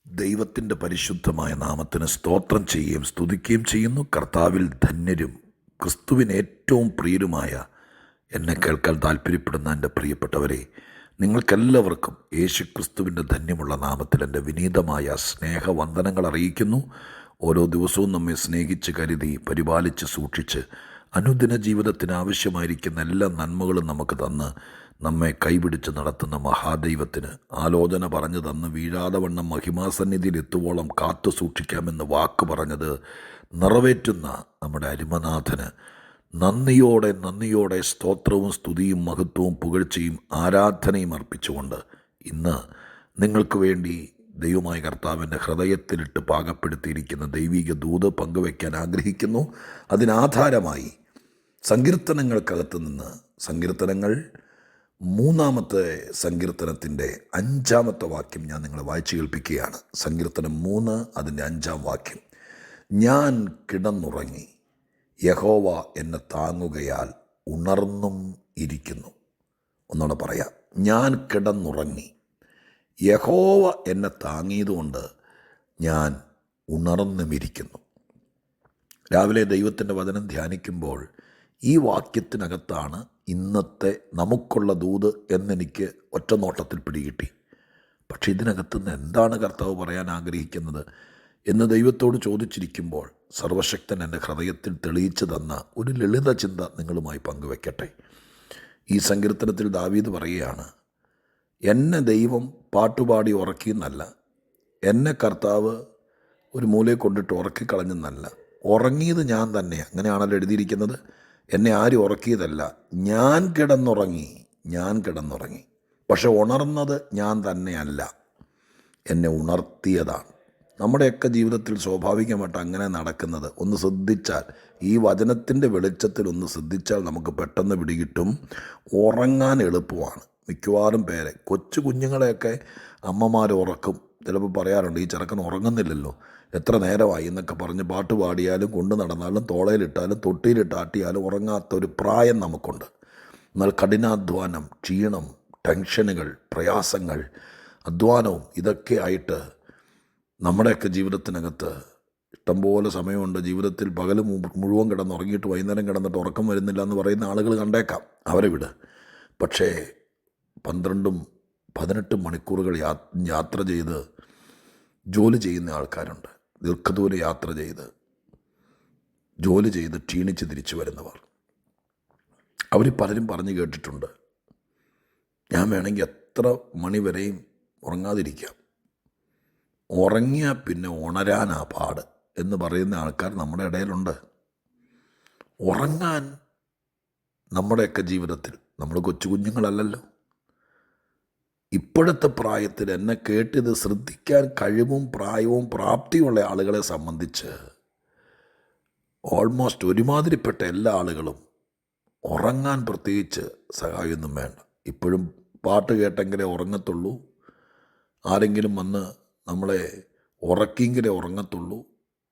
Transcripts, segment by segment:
ദൈവത്തിൻ്റെ പരിശുദ്ധമായ നാമത്തിന് സ്തോത്രം ചെയ്യുകയും സ്തുതിക്കുകയും ചെയ്യുന്നു. കർത്താവിൽ ധന്യരും ക്രിസ്തുവിന് ഏറ്റവും പ്രിയരുമായ എന്നെ കേൾക്കാൻ താല്പര്യപ്പെടുന്ന എൻ്റെ പ്രിയപ്പെട്ടവരെ, നിങ്ങൾക്കെല്ലാവർക്കും യേശു ക്രിസ്തുവിൻ്റെ ധന്യമുള്ള നാമത്തിൽ എൻ്റെ വിനീതമായ സ്നേഹവന്ദനങ്ങൾ അറിയിക്കുന്നു. ഓരോ ദിവസവും നമ്മെ സ്നേഹിച്ച് കരുതി പരിപാലിച്ച് സൂക്ഷിച്ച് അനുദിന ജീവിതത്തിന് ആവശ്യമായിരിക്കുന്ന എല്ലാ നന്മകളും നമുക്ക് തന്ന് നമ്മെ കൈപിടിച്ച് നടത്തുന്ന മഹാദൈവത്തിന് ആലോചന പറഞ്ഞു തന്ന് വീഴാതെ വണ്ണം മഹിമാസന്നിധിയിൽ എത്തുവോളം കാത്തു സൂക്ഷിക്കാമെന്ന് വാക്ക് പറഞ്ഞത് നിറവേറ്റുന്ന നമ്മുടെ അരുമനാഥന് നന്ദിയോടെ സ്തോത്രവും സ്തുതിയും മഹത്വവും പുകഴ്ചയും ആരാധനയും അർപ്പിച്ചുകൊണ്ട് ഇന്ന് നിങ്ങൾക്ക് വേണ്ടി ദൈവമായ കർത്താവിൻ്റെ ഹൃദയത്തിലിട്ട് പാകപ്പെടുത്തിയിരിക്കുന്ന ദൈവിക ദൂത് പങ്കുവയ്ക്കാൻ ആഗ്രഹിക്കുന്നു. അതിനാധാരമായി സങ്കീർത്തനങ്ങൾക്കകത്ത് നിന്ന് സങ്കീർത്തനങ്ങൾ 3-ാമത്തെ സങ്കീർത്തനത്തിൻ്റെ 5-ാമത്തെ വാക്യം ഞാൻ നിങ്ങളെ വായിച്ചു കേൾപ്പിക്കുകയാണ്. സങ്കീർത്തനം 3 അതിൻ്റെ 5-ാം വാക്യം. ഞാൻ കിടന്നുറങ്ങി, യഹോവ എന്നെ താങ്ങുകയാൽ ഉണർന്നും ഇരിക്കുന്നു. ഒന്നുകൂടെ പറയാം. ഞാൻ കിടന്നുറങ്ങി, യഹോവ എന്നെ താങ്ങിയതുകൊണ്ട് ഞാൻ ഉണർന്നുമിരിക്കുന്നു. രാവിലെ ദൈവത്തിൻ്റെ വചനം ധ്യാനിക്കുമ്പോൾ ഈ വാക്യത്തിനകത്താണ് ഇന്നത്തെ നമുക്കുള്ള ദൂത് എന്നെനിക്ക് ഒറ്റ നോട്ടത്തിൽ പിടികിട്ടി. പക്ഷേ ഇതിനകത്തുനിന്ന് എന്താണ് കർത്താവ് പറയാൻ ആഗ്രഹിക്കുന്നത് എന്ന് ദൈവത്തോട് ചോദിച്ചിരിക്കുമ്പോൾ സർവശക്തൻ എൻ്റെ ഹൃദയത്തിൽ തെളിയിച്ചു തന്ന ഒരു ലളിത ചിന്ത നിങ്ങളുമായി പങ്കുവെക്കട്ടെ. ഈ സങ്കീർത്തനത്തിൽ ദാവീദ് പറയുകയാണ്, എന്നെ ദൈവം പാട്ടുപാടി ഉറക്കിയെന്നല്ല, എന്നെ കർത്താവ് ഒരു മൂലയെ കൊണ്ടിട്ട് ഉറക്കിക്കളഞ്ഞെന്നല്ല, ഉറങ്ങിയത് ഞാൻ തന്നെ. അങ്ങനെയാണല്ലോ എഴുതിയിരിക്കുന്നത്. എന്നെ ആരും ഉറക്കിയതല്ല, ഞാൻ കിടന്നുറങ്ങി. പക്ഷെ ഉണർന്നത് ഞാൻ തന്നെയല്ല, എന്നെ ഉണർത്തിയതാണ്. നമ്മുടെയൊക്കെ ജീവിതത്തിൽ സ്വാഭാവികമായിട്ട് അങ്ങനെ നടക്കുന്നത്. ഒന്ന് ശ്രദ്ധിച്ചാൽ, ഈ വചനത്തിൻ്റെ വെളിച്ചത്തിൽ ഒന്ന് ശ്രദ്ധിച്ചാൽ നമുക്ക് പെട്ടെന്ന് പിടികിട്ടും. ഉറങ്ങാൻ എളുപ്പമാണ്. മിക്കവാറും പേരെ, കൊച്ചു കുഞ്ഞുങ്ങളെയൊക്കെ അമ്മമാർ ഉറക്കും. ചിലപ്പോൾ പറയാറുണ്ട്, ഈ ചെറുക്കൻ ഉറങ്ങുന്നില്ലല്ലോ, എത്ര നേരമായി എന്നൊക്കെ പറഞ്ഞ് പാട്ട് പാടിയാലും കൊണ്ടു നടന്നാലും തോളയിലിട്ടാലും തൊട്ടിയിലിട്ടാട്ടിയാലും ഉറങ്ങാത്ത ഒരു പ്രായം നമുക്കുണ്ട്. എന്നാൽ കഠിനാധ്വാനം, ക്ഷീണം, ടെൻഷനുകൾ, പ്രയാസങ്ങൾ, അധ്വാനവും ഇതൊക്കെ ആയിട്ട് നമ്മുടെയൊക്കെ ജീവിതത്തിനകത്ത് ഇഷ്ടംപോലെ സമയമുണ്ട്. ജീവിതത്തിൽ പകൽ മുഴുവൻ കിടന്നുറങ്ങിയിട്ട് വൈകുന്നേരം കിടന്നിട്ട് ഉറക്കം വരുന്നില്ല എന്ന് പറയുന്ന ആളുകൾ കണ്ടേക്കാം, അവരെ വിട്. പക്ഷേ 12-18 മണിക്കൂറുകൾ യാത്ര ചെയ്ത് ജോലി ചെയ്യുന്ന ആൾക്കാരുണ്ട്. ദീർഘദൂര യാത്ര ചെയ്ത് ജോലി ചെയ്ത് ക്ഷീണിച്ച് തിരിച്ചു വരുന്നവർ. അവർ പലരും പറഞ്ഞു കേട്ടിട്ടുണ്ട്, ഞാൻ വേണമെങ്കിൽ എത്ര മണി വരെയും ഉറങ്ങാതിരിക്കാം, ഉറങ്ങിയാൽ പിന്നെ ഉണരാനാ പാട് എന്ന് പറയുന്ന ആൾക്കാർ നമ്മുടെ ഇടയിലുണ്ട്. ഉറങ്ങാൻ നമ്മുടെയൊക്കെ ജീവിതത്തിൽ, നമ്മൾ കൊച്ചു കുഞ്ഞുങ്ങളല്ലല്ലോ. ഇപ്പോഴത്തെ പ്രായത്തിൽ എന്നെ കേട്ടിത് ശ്രദ്ധിക്കാൻ കഴിവും പ്രായവും പ്രാപ്തിയുള്ള ആളുകളെ സംബന്ധിച്ച് ഓൾമോസ്റ്റ് ഒരുമാതിരിപ്പെട്ട എല്ലാ ആളുകളും ഉറങ്ങാൻ പ്രത്യേകിച്ച് സഹായമൊന്നും വേണ്ട. ഇപ്പോഴും പാട്ട് കേട്ടെങ്കിലേ ഉറങ്ങത്തുള്ളൂ, ആരെങ്കിലും വന്ന് നമ്മളെ ഉറക്കിയെങ്കിലേ ഉറങ്ങത്തുള്ളൂ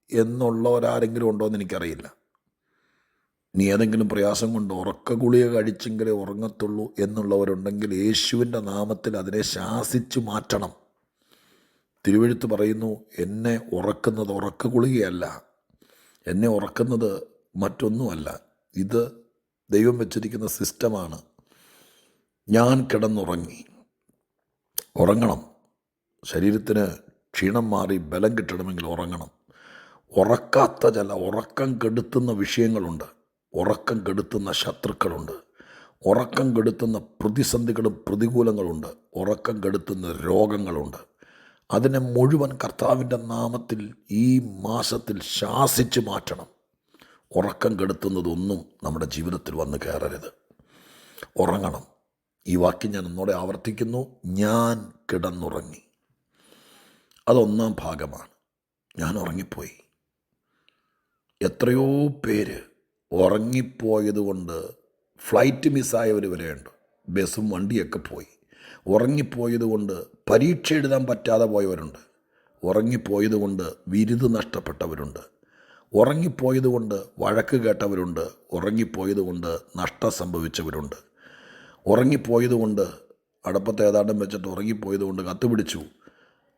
എന്നുള്ളവരാരെങ്കിലും ഉണ്ടോ എന്ന് എനിക്കറിയില്ല. നീ ഏതെങ്കിലും പ്രയാസം കൊണ്ട് ഉറക്ക ഗുളിക കഴിച്ചെങ്കിലേ ഉറങ്ങത്തുള്ളൂ എന്നുള്ളവരുണ്ടെങ്കിൽ യേശുവിൻ്റെ നാമത്തിൽ അതിനെ ശാസിച്ചു മാറ്റണം. തിരുവെഴുത്ത് പറയുന്നു, എന്നെ ഉറക്കുന്നത് ഉറക്ക ഗുളികയല്ല, എന്നെ ഉറക്കുന്നത് മറ്റൊന്നുമല്ല, ഇത് ദൈവം വെച്ചിരിക്കുന്ന സിസ്റ്റമാണ്. ഞാൻ കിടന്നുറങ്ങി. ഉറങ്ങണം. ശരീരത്തിന് ക്ഷീണം മാറി ബലം കിട്ടണമെങ്കിൽ ഉറങ്ങണം. ഉറക്കാത്ത ചില ഉറക്കം കെടുത്തുന്ന വിഷയങ്ങളുണ്ട്, ഉറക്കം കെടുത്തുന്ന ശത്രുക്കളുണ്ട്, ഉറക്കം കെടുത്തുന്ന പ്രതിസന്ധികളും പ്രതികൂലങ്ങളുണ്ട്, ഉറക്കം കെടുത്തുന്ന രോഗങ്ങളുണ്ട്. അതിനെ മുഴുവൻ കർത്താവിൻ്റെ നാമത്തിൽ ഈ മാസത്തിൽ ശാസിച്ച് മാറ്റണം. ഉറക്കം കെടുത്തുന്നതൊന്നും നമ്മുടെ ജീവിതത്തിൽ വന്ന് കയറരുത്. ഉറങ്ങണം. ഈ വാക്യം ഞാൻ ഒന്നുകൂടെ ആവർത്തിക്കുന്നു, ഞാൻ കിടന്നുറങ്ങി. അതൊന്നാം ഭാഗമാണ്. ഞാൻ ഉറങ്ങിപ്പോയി. എത്രയോ പേര് ഉറങ്ങിപ്പോയത് കൊണ്ട് ഫ്ലൈറ്റ് മിസ്സായവർ വരെയുണ്ട്. ബസ്സും വണ്ടിയൊക്കെ പോയി. ഉറങ്ങിപ്പോയത് കൊണ്ട് പരീക്ഷ എഴുതാൻ പറ്റാതെ പോയവരുണ്ട്. ഉറങ്ങിപ്പോയത് കൊണ്ട് ബിരുദം നഷ്ടപ്പെട്ടവരുണ്ട്. ഉറങ്ങിപ്പോയത് കൊണ്ട് വഴക്ക് കേട്ടവരുണ്ട്. ഉറങ്ങിപ്പോയത് കൊണ്ട് നഷ്ടം സംഭവിച്ചവരുണ്ട്. ഉറങ്ങിപ്പോയത് കൊണ്ട് അടുപ്പത്ത് ഏതാണ്ടും വെച്ചിട്ട് ഉറങ്ങിപ്പോയത് കൊണ്ട് കത്ത് പിടിച്ചു.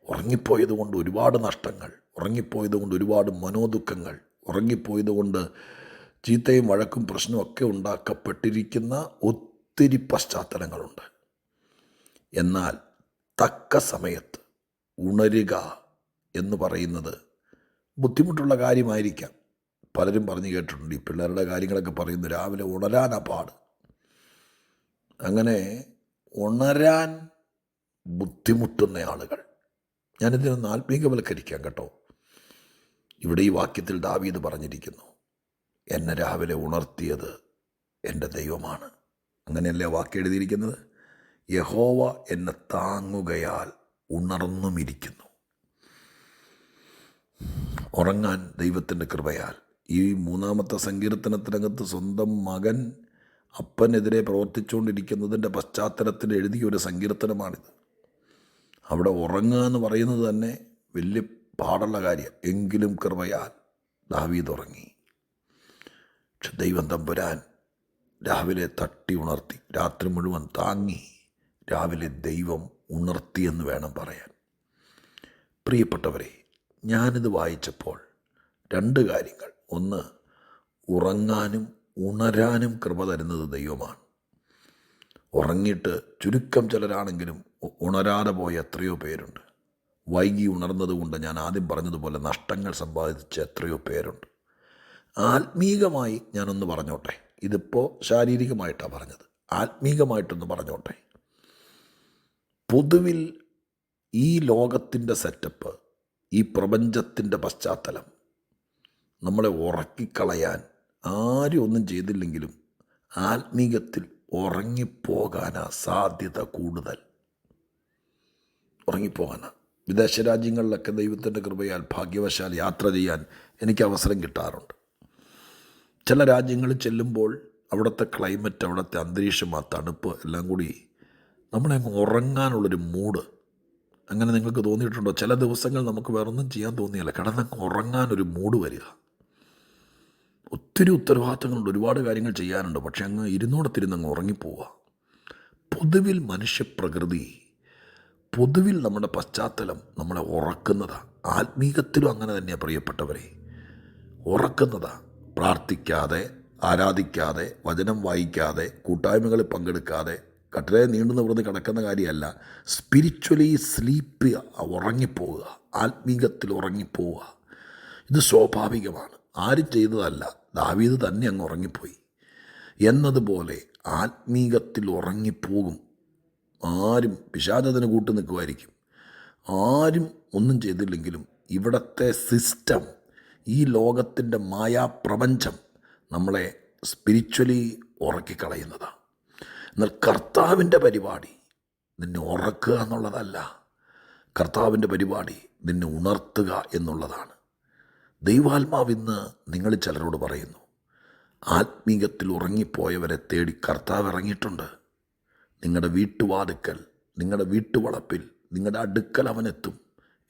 ഉറങ്ങിപ്പോയത് കൊണ്ട് ഒരുപാട് നഷ്ടങ്ങൾ, ഉറങ്ങിപ്പോയത് കൊണ്ട് ഒരുപാട് മനോദുഃഖങ്ങൾ, ഉറങ്ങിപ്പോയത് കൊണ്ട് ചീത്തയും വഴക്കും പ്രശ്നമൊക്കെ ഉണ്ടാക്കപ്പെട്ടിരിക്കുന്ന ഒത്തിരി പശ്ചാത്തലങ്ങളുണ്ട്. എന്നാൽ തക്ക സമയത്ത് ഉണരുക എന്ന് പറയുന്നത് ബുദ്ധിമുട്ടുള്ള കാര്യമായിരിക്കാം. പലരും പറഞ്ഞു കേട്ടിട്ടുണ്ട്, ഈ പിള്ളേരുടെ കാര്യങ്ങളൊക്കെ പറയുന്നു, രാവിലെ ഉണരാനാ പാട്. അങ്ങനെ ഉണരാൻ ബുദ്ധിമുട്ടുന്ന ആളുകൾ, ഞാനിതിനൊന്ന് ആത്മീകവൽക്കരിക്കാം കേട്ടോ. ഇവിടെ ഈ വാക്യത്തിൽ ദാവീദ് പറഞ്ഞിരിക്കുന്നു, എന്നെ രാവിലെ ഉണർത്തിയത് എൻ്റെ ദൈവമാണ്. അങ്ങനെയല്ലേ വാക്യം എഴുതിയിരിക്കുന്നത്? യഹോവ എന്നെ താങ്ങുകയാൽ ഉണർന്നുമിരിക്കുന്നു. ഉറങ്ങാൻ ദൈവത്തിൻ്റെ കൃപയാൽ. ഈ 3-ാമത്തെ സങ്കീർത്തനത്തിനകത്ത് സ്വന്തം മകൻ അപ്പനെതിരെ പ്രവർത്തിച്ചുകൊണ്ടിരിക്കുന്നതിൻ്റെ പശ്ചാത്തലത്തിൽ എഴുതിയൊരു സങ്കീർത്തനമാണിത്. അവിടെ ഉറങ്ങുക എന്ന് പറയുന്നത് തന്നെ വലിയ പാടുള്ള കാര്യം. എങ്കിലും കൃപയാൽ ദാവീദ് ഉറങ്ങി. പക്ഷെ ദൈവം തമ്പുരാൻ രാവിലെ തട്ടി ഉണർത്തി, രാത്രി മുഴുവൻ താങ്ങി, രാവിലെ ദൈവം ഉണർത്തിയെന്ന് വേണം പറയാൻ. പ്രിയപ്പെട്ടവരെ, ഞാനിത് വായിച്ചപ്പോൾ 2 കാര്യങ്ങൾ. ഒന്ന്, ഉറങ്ങാനും ഉണരാനും കൃപ തരുന്നത് ദൈവമാണ്. ഉറങ്ങിയിട്ട് ചുരുക്കം ചിലരാണെങ്കിലും ഉണരാതെ പോയ എത്രയോ പേരുണ്ട്. വൈകി ഉണർന്നതുകൊണ്ട് ഞാൻ ആദ്യം പറഞ്ഞതുപോലെ നഷ്ടങ്ങൾ സമ്പാദിച്ച എത്രയോ പേരുണ്ട്. ആത്മീകമായി ഞാനൊന്ന് പറഞ്ഞോട്ടെ, ഇതിപ്പോൾ ശാരീരികമായിട്ടാണ് പറഞ്ഞത്, ആത്മീകമായിട്ടൊന്ന് പറഞ്ഞോട്ടെ. പൊതുവിൽ ഈ ലോകത്തിൻ്റെ സെറ്റപ്പ്, ഈ പ്രപഞ്ചത്തിൻ്റെ പശ്ചാത്തലം നമ്മളെ ഉറക്കിക്കളയാൻ ആരും ഒന്നും ചെയ്തില്ലെങ്കിലും ആത്മീകത്തിൽ ഉറങ്ങിപ്പോകാനാ സാധ്യത കൂടുതൽ. ഉറങ്ങിപ്പോകാനാ. വിദേശ രാജ്യങ്ങളിലൊക്കെ ദൈവത്തിൻ്റെ കൃപയാൽ ഭാഗ്യവശാൽ യാത്ര ചെയ്യാൻ എനിക്ക് അവസരം കിട്ടാറുണ്ട്. ചില രാജ്യങ്ങളിൽ ചെല്ലുമ്പോൾ അവിടുത്തെ ക്ലൈമറ്റ്, അവിടുത്തെ അന്തരീക്ഷം, ആ തണുപ്പ് എല്ലാം കൂടി നമ്മളെ അങ്ങ് ഉറങ്ങാനുള്ളൊരു മൂഡ്. അങ്ങനെ നിങ്ങൾക്ക് തോന്നിയിട്ടുണ്ടോ? ചില ദിവസങ്ങൾ നമുക്ക് വേറൊന്നും ചെയ്യാൻ തോന്നിയല്ല, കിടന്നങ്ങ് ഉറങ്ങാനൊരു മൂഡ് വരിക. ഒത്തിരി ഉത്തരവാദിത്തങ്ങളുണ്ട്, ഒരുപാട് കാര്യങ്ങൾ ചെയ്യാനുണ്ട്, പക്ഷെ അങ്ങ് ഇരുന്നോടത്തിരുന്നങ്ങ് ഉറങ്ങിപ്പോവുക. പൊതുവിൽ മനുഷ്യപ്രകൃതി, പൊതുവിൽ നമ്മുടെ പശ്ചാത്തലം നമ്മളെ ഉറക്കുന്നതാണ്. ആത്മീകത്തിലും അങ്ങനെ തന്നെയാണ് പ്രിയപ്പെട്ടവരെ, ഉറക്കുന്നതാണ്. പ്രാർത്ഥിക്കാതെ, ആരാധിക്കാതെ, വചനം വായിക്കാതെ, കൂട്ടായ്മകളിൽ പങ്കെടുക്കാതെ കട്ടിലെ നീണ്ടു നിവർന്ന് കിടക്കുന്ന കാര്യമല്ല. സ്പിരിച്വലി സ്ലീപ്പ്, ഉറങ്ങിപ്പോവുക, ആത്മീകത്തിൽ ഉറങ്ങിപ്പോവുക. ഇത് സ്വാഭാവികമാണ്, ആരും ചെയ്തതല്ല. ദാവീദ് തന്നെ അങ്ങ് ഉറങ്ങിപ്പോയി എന്നതുപോലെ ആത്മീകത്തിൽ ഉറങ്ങിപ്പോകും. ആരും പിശാചതിന് കൂട്ടു നിൽക്കുമായിരിക്കും. ആരും ഒന്നും ചെയ്തില്ലെങ്കിലും ഇവിടുത്തെ സിസ്റ്റം, ഈ ലോകത്തിൻ്റെ മായാപ്രപഞ്ചം നമ്മളെ സ്പിരിച്വലി ഉറക്കിക്കളയുന്നതാണ്. എന്നാൽ കർത്താവിൻ്റെ പരിപാടി നിന്നെ ഉറക്കുക എന്നുള്ളതല്ല. കർത്താവിൻ്റെ പരിപാടി നിന്നെ ഉണർത്തുക എന്നുള്ളതാണ്. ദൈവാത്മാവ് ഇന്ന് നിങ്ങൾ ചിലരോട് പറയുന്നു, ആത്മീകത്തിൽ ഉറങ്ങിപ്പോയവരെ തേടി കർത്താവ് ഇറങ്ങിയിട്ടുണ്ട്. നിങ്ങളുടെ വീട്ടുവാതുക്കൽ, നിങ്ങളുടെ വീട്ടുവളപ്പിൽ, നിങ്ങളുടെ അടുക്കൽ അവനെത്തും.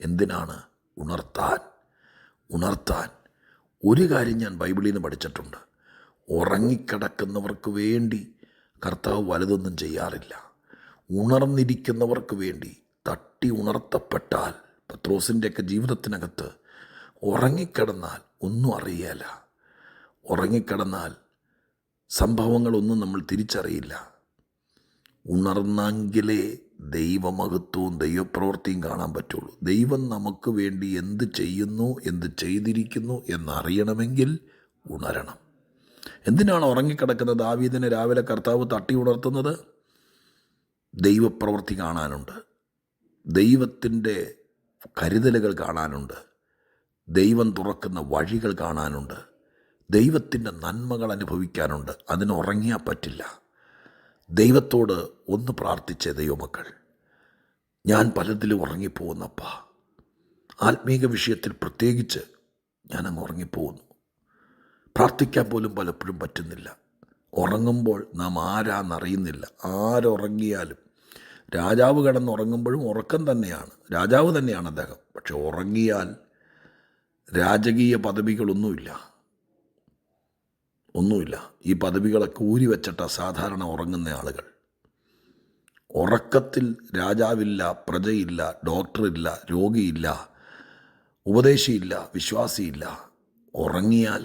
എന്തിനാണ്? ഉണർത്താൻ. ഒരു കാര്യം ഞാൻ ബൈബിളിൽ നിന്ന് പഠിച്ചിട്ടുണ്ട്, ഉറങ്ങിക്കിടക്കുന്നവർക്ക് വേണ്ടി കർത്താവ് വലുതൊന്നും ചെയ്യാറില്ല. ഉണർന്നിരിക്കുന്നവർക്ക് വേണ്ടി തട്ടി ഉണർത്തപ്പെട്ടാൽ, പത്രോസിൻ്റെയൊക്കെ ജീവിതത്തിനകത്ത് ഉറങ്ങിക്കിടന്നാൽ ഒന്നും അറിയില്ല. ഉറങ്ങിക്കിടന്നാൽ സംഭവങ്ങളൊന്നും നമ്മൾ തിരിച്ചറിയില്ല. ഉണർന്നെങ്കിലേ ദൈവമഹത്വവും ദൈവപ്രവൃത്തിയും കാണാൻ പറ്റുള്ളൂ. ദൈവം നമുക്ക് വേണ്ടി എന്ത് ചെയ്യുന്നു, എന്ത് ചെയ്തിരിക്കുന്നു എന്നറിയണമെങ്കിൽ ഉണരണം. എന്തിനാണ് ഉറങ്ങിക്കിടക്കുന്ന ദാവീദിനെ രാവിലെ കർത്താവ് തട്ടി ഉണർത്തുന്നത്? ദൈവപ്രവൃത്തി കാണാനുണ്ട്, ദൈവത്തിൻ്റെ കരുതലുകൾ കാണാനുണ്ട്, ദൈവം തുറക്കുന്ന വഴികൾ കാണാനുണ്ട്, ദൈവത്തിൻ്റെ നന്മകൾ അനുഭവിക്കാനുണ്ട്. അതിന് ഉറങ്ങിയാൽ പറ്റില്ല. ദൈവത്തോട് ഒന്ന് പ്രാർത്ഥിച്ചേ ദൈവമക്കൾ, ഞാൻ പലതിലും ഉറങ്ങിപ്പോകുന്നപ്പാ. ആത്മീക വിഷയത്തിൽ പ്രത്യേകിച്ച് ഞാനങ്ങ് ഉറങ്ങിപ്പോകുന്നു. പ്രാർത്ഥിക്കാൻ പോലും പലപ്പോഴും പറ്റുന്നില്ല. ഉറങ്ങുമ്പോൾ നാം ആരാന്നറിയുന്നില്ല. ആരുറങ്ങിയാലും, രാജാവ് കിടന്നുറങ്ങുമ്പോഴും ഉറക്കം തന്നെയാണ്, രാജാവ് തന്നെയാണ് അദ്ദേഹം. പക്ഷെ ഉറങ്ങിയാൽ രാജകീയ പദവികളൊന്നുമില്ല. ഈ പദവികളൊക്കെ ഊരി വെച്ചിട്ടാണ് സാധാരണ ഉറങ്ങുന്ന ആളുകൾ. ഉറക്കത്തിൽ രാജാവില്ല, പ്രജയില്ല, ഡോക്ടറില്ല, രോഗിയില്ല, ഉപദേശിയില്ല, വിശ്വാസിയില്ല. ഉറങ്ങിയാൽ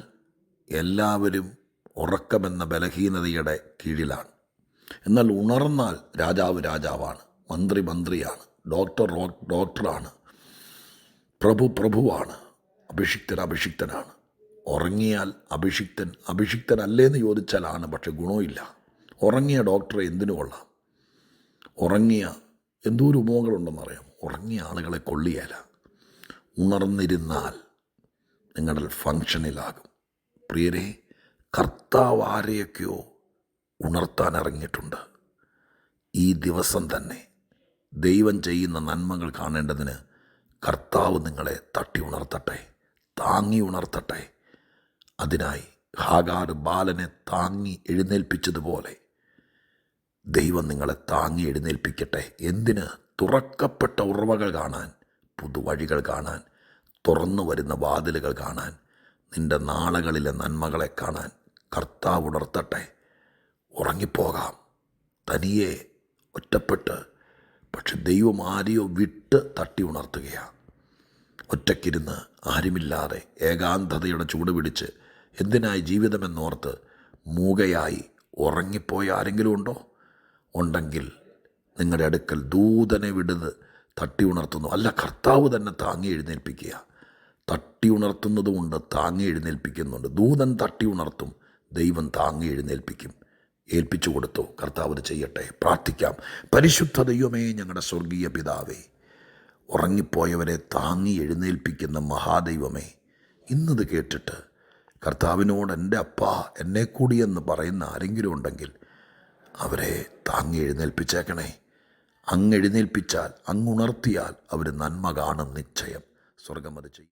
എല്ലാവരും ഉറക്കമെന്ന ബലഹീനതയുടെ കീഴിലാണ്. എന്നാൽ ഉണർന്നാൽ രാജാവ് രാജാവാണ്, മന്ത്രി മന്ത്രിയാണ്, ഡോക്ടർ ഡോക്ടറാണ്, പ്രഭു പ്രഭുവാണ്, അഭിഷിക്തൻ അഭിഷിക്തനാണ്. ഉറങ്ങിയാൽ അഭിഷിക്തനല്ലേന്ന് ചോദിച്ചാലാണ്, പക്ഷെ ഗുണമില്ല. ഉറങ്ങിയ ഡോക്ടറെ എന്തിനു കൊള്ളാം? ഉറങ്ങിയ എന്തോരം ഉപമകളുണ്ടെന്നറിയാം. ഉറങ്ങിയ ആളുകളെ കൊള്ളിയേല. ഉണർന്നിരുന്നാൽ നിങ്ങളുടെ ഫങ്ഷനിലാകും. പ്രിയരെ, കർത്താവ് ആരെയൊക്കെയോ ഉണർത്താൻ ഇറങ്ങിയിട്ടുണ്ട്. ഈ ദിവസം തന്നെ ദൈവം ചെയ്യുന്ന നന്മകൾ കാണേണ്ടതിന് കർത്താവ് നിങ്ങളെ തട്ടി ഉണർത്തട്ടെ, താങ്ങി ഉണർത്തട്ടെ. അതിനായി ഹാഗാർ ബാലനെ താങ്ങി എഴുന്നേൽപ്പിച്ചതുപോലെ ദൈവം നിങ്ങളെ താങ്ങി എഴുന്നേൽപ്പിക്കട്ടെ. എന്തിന്? തുറക്കപ്പെട്ട ഉറവകൾ കാണാൻ, പുതുവഴികൾ കാണാൻ, തുറന്നു വരുന്ന വാതിലുകൾ കാണാൻ, നിൻ്റെ നാളുകളിലെ നന്മകളെ കാണാൻ കർത്താവ് ഉണർത്തട്ടെ. ഉറങ്ങിപ്പോകാം തനിയെ, ഒറ്റപ്പെട്ട്. പക്ഷെ ദൈവം ആരെയോ വിട്ട് തട്ടി ഉണർത്തുകയാണ്. ഒറ്റയ്ക്കിരുന്ന് ആരുമില്ലാതെ ഏകാന്തതയുടെ ചൂട് പിടിച്ച് എന്തിനായി ജീവിതമെന്നോർത്ത് മൂകയായി ഉറങ്ങിപ്പോയ ആരെങ്കിലും ഉണ്ടോ? ഉണ്ടെങ്കിൽ നിങ്ങളുടെ അടുക്കൽ ദൂതനെ വിടുത് തട്ടി ഉണർത്തുന്നു. അല്ല, കർത്താവ് തന്നെ താങ്ങി എഴുന്നേൽപ്പിക്കുക. തട്ടി ഉണർത്തുന്നതുകൊണ്ട് താങ്ങി എഴുന്നേൽപ്പിക്കുന്നുണ്ട്. ദൂതൻ തട്ടി ഉണർത്തും, ദൈവം താങ്ങി എഴുന്നേൽപ്പിക്കും. ഏൽപ്പിച്ചു കൊടുത്തു. കർത്താവ് അത് ചെയ്യട്ടെ. പ്രാർത്ഥിക്കാം. പരിശുദ്ധ ദൈവമേ, ഞങ്ങളുടെ സ്വർഗീയ പിതാവേ, ഉറങ്ങിപ്പോയവരെ താങ്ങി എഴുന്നേൽപ്പിക്കുന്ന മഹാദൈവമേ, ഇന്നത് കേട്ടിട്ട് കർത്താവിനോട് എൻ്റെ അപ്പാ എന്നെ കൂടി എന്ന് പറയുന്ന ആരെങ്കിലും ഉണ്ടെങ്കിൽ അവരെ താങ്ങി എഴുന്നേൽപ്പിച്ചേക്കണേ. അങ്ങ് എഴുന്നേൽപ്പിച്ചാൽ, അങ്ങ് ഉണർത്തിയാൽ അവർ നന്മ കാണും നിശ്ചയം. സ്വർഗം അത് ചെയ്യും.